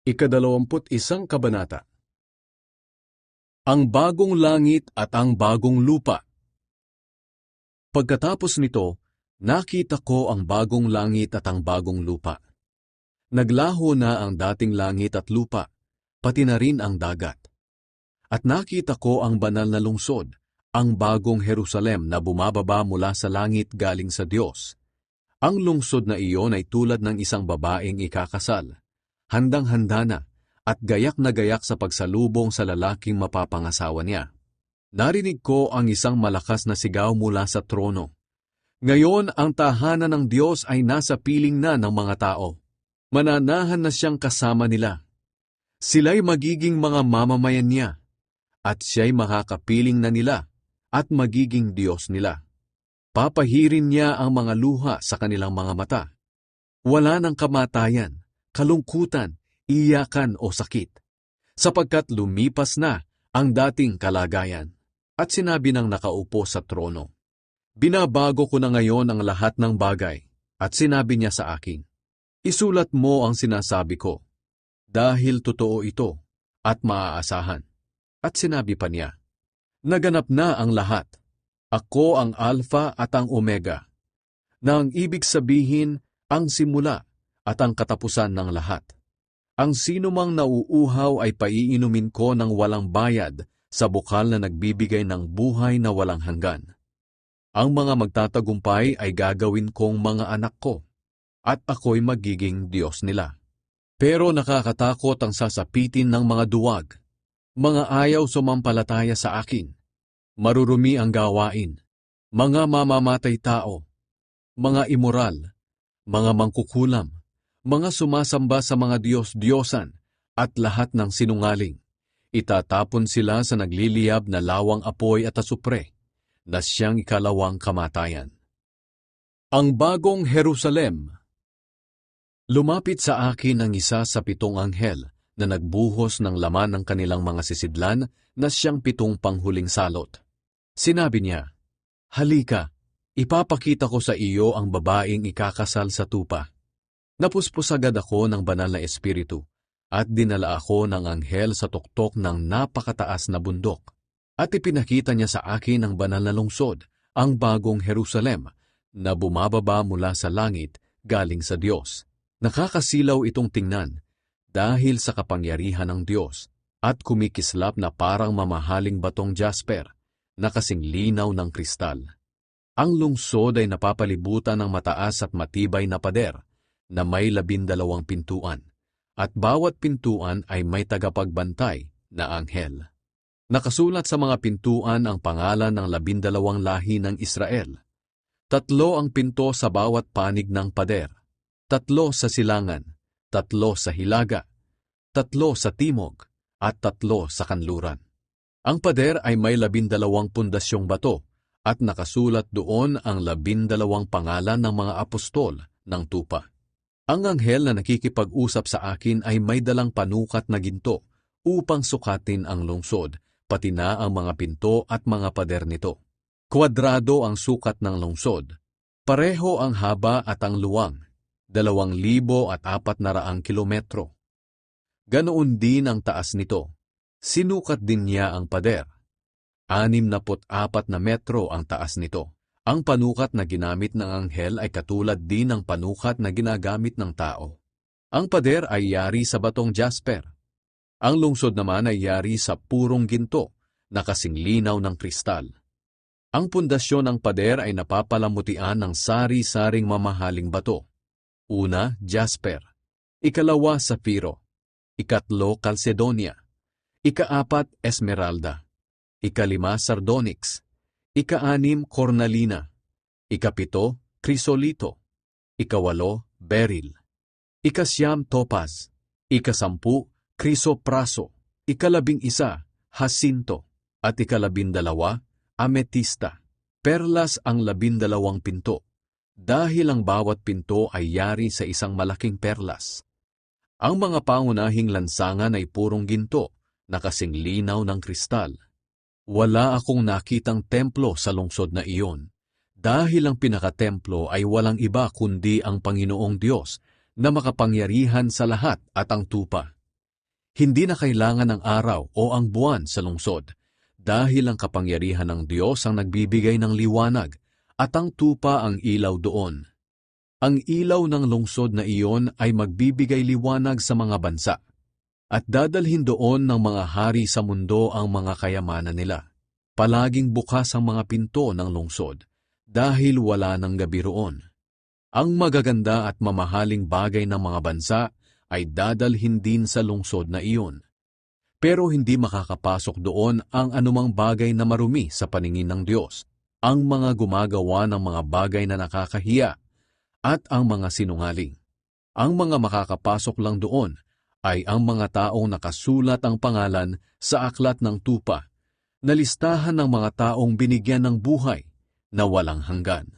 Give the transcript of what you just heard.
Ika-21 Kabanata. Ang bagong langit at ang bagong lupa. Pagkatapos nito, nakita ko ang bagong langit at ang bagong lupa. Naglaho na ang dating langit at lupa, pati na rin ang dagat. At nakita ko ang banal na lungsod, ang bagong Jerusalem na bumababa mula sa langit galing sa Diyos. Ang lungsod na iyon ay tulad ng isang babaeng ikakasal, handang-handa na, at gayak na gayak sa pagsalubong sa lalaking mapapangasawa niya. Narinig ko ang isang malakas na sigaw mula sa trono. Ngayon ang tahanan ng Diyos ay nasa piling na ng mga tao. Mananahan na siyang kasama nila. Sila'y magiging mga mamamayan niya, at siya'y makakapiling na nila, at magiging Diyos nila. Papahirin niya ang mga luha sa kanilang mga mata. Wala ng kamatayan, kalungkutan, iyakan o sakit, sapagkat lumipas na ang dating kalagayan. At sinabi ng nakaupo sa trono, binabago ko na ngayon ang lahat ng bagay, at sinabi niya sa akin, isulat mo ang sinasabi ko, dahil totoo ito, at maaasahan. At sinabi pa niya, naganap na ang lahat, ako ang Alpha at ang Omega, na ang ibig sabihin ang simula at ang katapusan ng lahat. Ang sinumang nauuhaw ay paiinumin ko ng walang bayad sa bukal na nagbibigay ng buhay na walang hanggan. Ang mga magtatagumpay ay gagawin kong mga anak ko, at ako'y magiging Diyos nila. Pero nakakatakot ang sasapitin ng mga duwag, mga ayaw sumampalataya sa akin, marurumi ang gawain, mga mamamatay tao, mga immoral, mga mangkukulam, mga sumasamba sa mga Diyos-Diyosan, at lahat ng sinungaling. Itatapon sila sa nagliliyab na lawang apoy at asupre, na siyang ikalawang kamatayan. Ang bagong Jerusalem. Lumapit sa akin ang isa sa 7 anghel na nagbuhos ng laman ng kanilang mga sisidlan na siyang 7 panghuling salot. Sinabi niya, halika, ipapakita ko sa iyo ang babaeng ikakasal sa tupa. Napuspos agad ako ng banal na espiritu, at dinala ako ng anghel sa tuktok ng napakataas na bundok. At ipinakita niya sa akin ang banal na lungsod, ang bagong Jerusalem, na bumababa mula sa langit galing sa Diyos. Nakakasilaw itong tingnan, dahil sa kapangyarihan ng Diyos, at kumikislap na parang mamahaling batong jasper, na kasing linaw ng kristal. Ang lungsod ay napapalibutan ng mataas at matibay na pader, na may 12 pintuan. At bawat pintuan ay may tagapagbantay na anghel. Nakasulat sa mga pintuan ang pangalan ng 12 lahi ng Israel. 3 ang pinto sa bawat panig ng pader, 3 sa silangan, 3 sa hilaga, 3 sa timog, at 3 sa kanluran. Ang pader ay may 12 pundasyong bato, at nakasulat doon ang 12 pangalan ng mga apostol ng tupa. Ang anghel na nakikipag-usap sa akin ay may dalang panukat na ginto upang sukatin ang lungsod, pati na ang mga pinto at mga pader nito. Kwadrado ang sukat ng lungsod. Pareho ang haba at ang luwang, 2,400 kilometro. Ganoon din ang taas nito. Sinukat din niya ang pader. 64 na metro ang taas nito. Ang panukat na ginamit ng anghel ay katulad din ng panukat na ginagamit ng tao. Ang pader ay yari sa batong jasper. Ang lungsod naman ay yari sa purong ginto, na kasing linaw ng kristal. Ang pundasyon ng pader ay napapalamutian ng sari-saring mamahaling bato. Una, jasper. Ikalawa, safiro. Ikatlo, calcedonia. Ika-4, esmeralda. Ika-5, sardonyx. Ika-6, cornalina. Ika-7, krisolito. Ika-8, beryl. Ika-9, topaz. Ika-10, krisopraso. Ika-11, jacinto. At ika-12, ametista. Perlas ang 12 pinto, dahil ang bawat pinto ay yari sa isang malaking perlas. Ang mga pangunahing lansangan ay purong ginto, na kasing linaw ng kristal. Wala akong nakitang templo sa lungsod na iyon, dahil ang pinakatemplo ay walang iba kundi ang Panginoong Diyos na makapangyarihan sa lahat at ang tupa. Hindi na kailangan ng araw o ang buwan sa lungsod, dahil ang kapangyarihan ng Diyos ang nagbibigay ng liwanag at ang tupa ang ilaw doon. Ang ilaw ng lungsod na iyon ay magbibigay liwanag sa mga bansa at dadalhin doon ng mga hari sa mundo ang mga kayamanan nila. Palaging bukas ang mga pinto ng lungsod dahil wala ng gabi roon. Ang magaganda at mamahaling bagay ng mga bansa ay dadalhin din sa lungsod na iyon. Pero hindi makakapasok doon ang anumang bagay na marumi sa paningin ng Diyos, ang mga gumagawa ng mga bagay na nakakahiya, at ang mga sinungaling. Ang mga makakapasok lang doon ay ang mga taong nakasulat ang pangalan sa aklat ng tupa, na listahan ng mga taong binigyan ng buhay na walang hanggan.